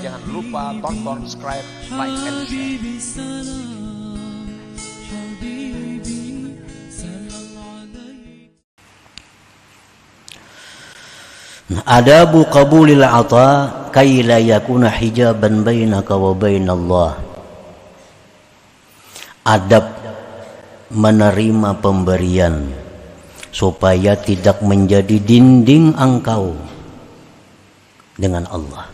Jangan lupa tonton, subscribe, like, and share. Adabu qabulil ata kay la yakuna hijaban bainaka wa bainallah. Adab menerima pemberian supaya tidak menjadi dinding engkau dengan Allah.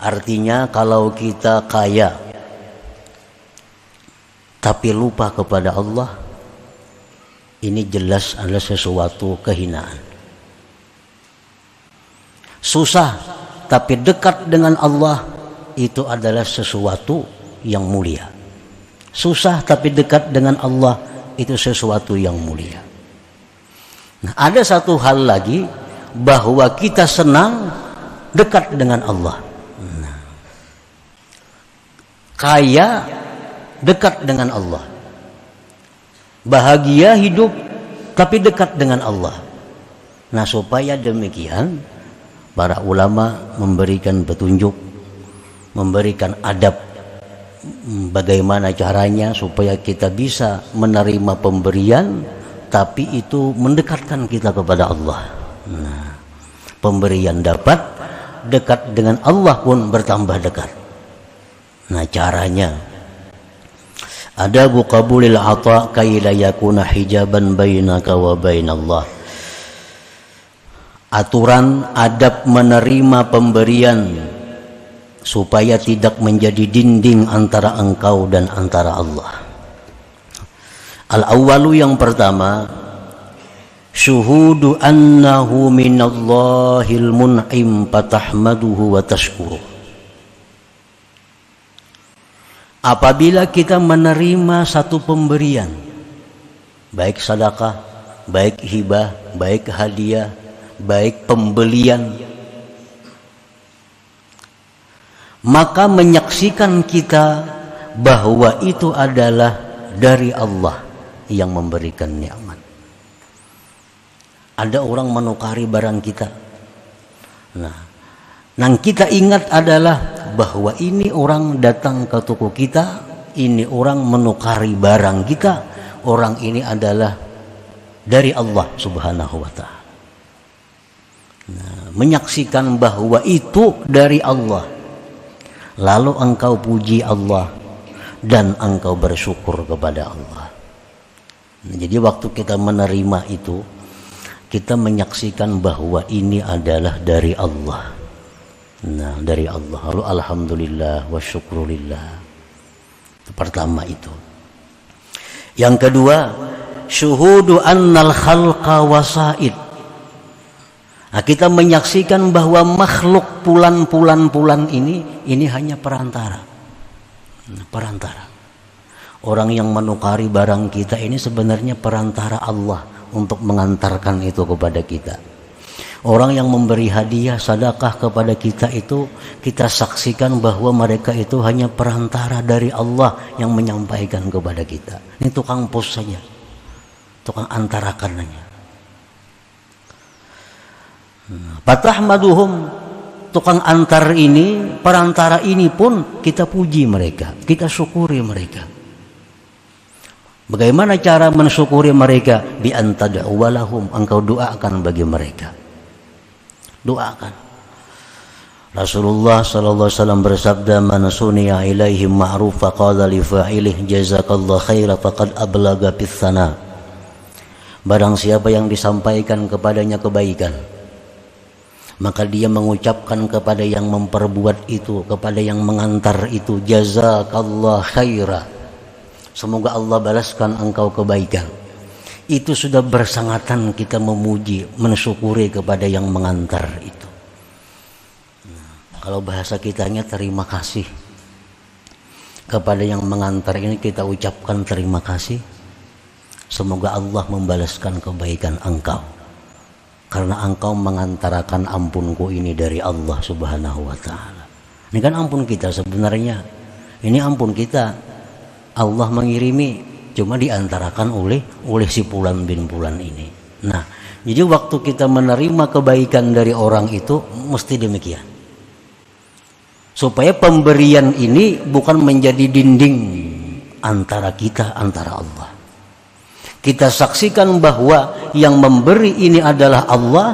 Artinya kalau kita kaya tapi lupa kepada Allah, ini jelas adalah sesuatu kehinaan. Susah tapi dekat dengan Allah, itu adalah sesuatu yang mulia. Susah tapi dekat dengan Allah, itu sesuatu yang mulia. Nah, ada satu hal lagi, bahwa kita senang dekat dengan Allah. Nah, kaya dekat dengan Allah, bahagia hidup tapi dekat dengan Allah. Nah, supaya demikian, para ulama memberikan petunjuk, memberikan adab bagaimana caranya supaya kita bisa menerima pemberian tapi itu mendekatkan kita kepada Allah. Nah, pemberian dapat, dekat dengan Allah pun bertambah dekat. Nah, caranya adabu qabulil ata kay la yakuna hijaban bainaka wa bainallah. Aturan adab menerima pemberian supaya tidak menjadi dinding antara engkau dan antara Allah. Al-awwalu, yang pertama, syuhudu annahu minallahil mun'im fatahmaduhu wa tashkuruh. Apabila kita menerima satu pemberian, baik sedekah, baik hibah, baik hadiah, baik pembelian, maka menyaksikan kita bahwa itu adalah dari Allah yang memberikan nikmat. Ada orang menukari barang kita. Nah, yang kita ingat adalah bahwa ini orang datang ke toko kita, ini orang menukari barang kita, orang ini adalah dari Allah Subhanahu wa Ta'ala. Nah, menyaksikan bahwa itu dari Allah, lalu engkau puji Allah dan engkau bersyukur kepada Allah. Nah, jadi waktu kita menerima itu, kita menyaksikan bahwa ini adalah dari Allah. Nah, dari Allah, lalu alhamdulillah wa syukrulillah. Itu pertama itu. Yang kedua, syuhudu annal khalqa wasaid. Nah, kita menyaksikan bahwa makhluk pulan ini hanya perantara. Perantara. Orang yang menukari barang kita ini sebenarnya perantara Allah untuk mengantarkan itu kepada kita. Orang yang memberi hadiah, sedekah kepada kita itu, kita saksikan bahwa mereka itu hanya perantara dari Allah yang menyampaikan kepada kita. Ini tukang pos saja, tukang antarakan saja. Fatahmaduhum, tukang antar ini, perantara ini pun kita puji mereka, kita syukuri mereka. Bagaimana cara mensyukuri mereka? Bi antad'u walahum, engkau doakan bagi mereka. Doakan. Rasulullah sallallahu alaihi wasallam bersabda, "Man suniya ilaihi ma'ruf faqala li fa'ilih jazakallahu khaira faqad ablaga bis sana." Barang siapa yang disampaikan kepadanya kebaikan, maka dia mengucapkan kepada yang memperbuat itu, kepada yang mengantar itu, jazakallah khaira, semoga Allah balaskan engkau kebaikan. Itu sudah bersangatan kita memuji, mensyukuri kepada yang mengantar itu. Nah, kalau bahasa kitanya terima kasih kepada yang mengantar ini, kita ucapkan terima kasih, semoga Allah membalaskan kebaikan engkau, karena engkau mengantarakan ampunku ini dari Allah Subhanahu wa Ta'ala. Ini kan ampun kita sebenarnya, ini ampun kita. Allah mengirimi, cuma diantarakan oleh si Fulan bin Fulan ini. Nah, Jadi waktu kita menerima kebaikan dari orang itu mesti demikian. Supaya pemberian ini bukan menjadi dinding antara kita, antara Allah. Kita saksikan bahwa yang memberi ini adalah Allah,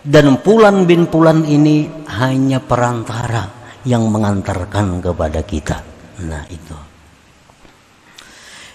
dan Fulan bin Fulan ini hanya perantara yang mengantarkan kepada kita. Nah itu.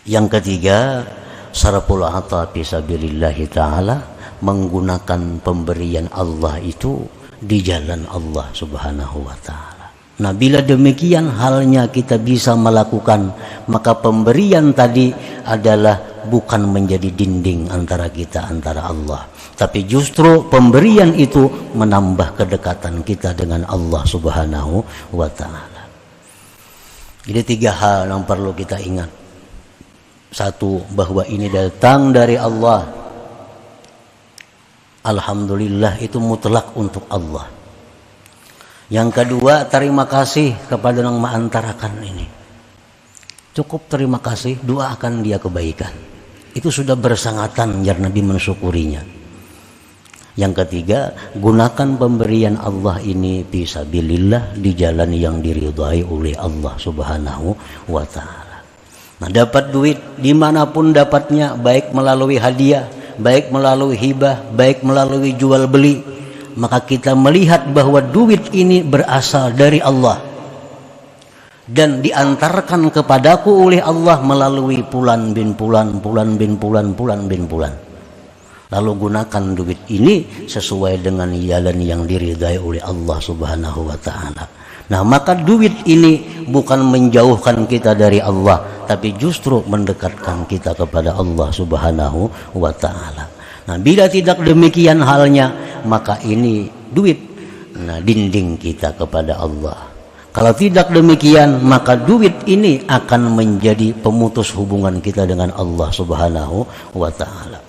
Yang ketiga, sarful ata fi sabilillah ta'ala, menggunakan pemberian Allah itu di jalan Allah Subhanahu wa ta'ala. Nah, bila demikian halnya kita bisa melakukan, maka pemberian tadi adalah bukan menjadi dinding antara kita, antara Allah, tapi justru pemberian itu menambah kedekatan kita dengan Allah Subhanahu wa ta'ala. Jadi 3 hal yang perlu kita ingat. 1, bahwa ini datang dari Allah. Alhamdulillah, itu mutlak untuk Allah. Yang kedua, terima kasih kepada yang mengantarakan ini. Cukup terima kasih, doakan dia kebaikan. Itu sudah bersangatan jar Nabi mensyukurinya. Yang ketiga, gunakan pemberian Allah ini fisabilillah, di jalan yang diridhai oleh Allah Subhanahu wa ta'ala. Nah, dapat duit dimanapun dapatnya, baik melalui hadiah, baik melalui hibah, baik melalui jual beli, maka kita melihat bahwa duit ini berasal dari Allah dan diantarkan kepadaku oleh Allah melalui Fulan bin Fulan, Fulan bin Fulan, Fulan bin Fulan. Lalu gunakan duit ini sesuai dengan jalan yang diridhai oleh Allah Subhanahu wa ta'ala. Nah, maka duit ini bukan menjauhkan kita dari Allah, tapi justru mendekatkan kita kepada Allah Subhanahu wa ta'ala. Nah, bila tidak demikian halnya, maka ini duit, nah, dinding kita kepada Allah. Kalau tidak demikian, maka duit ini akan menjadi pemutus hubungan kita dengan Allah Subhanahu wa ta'ala.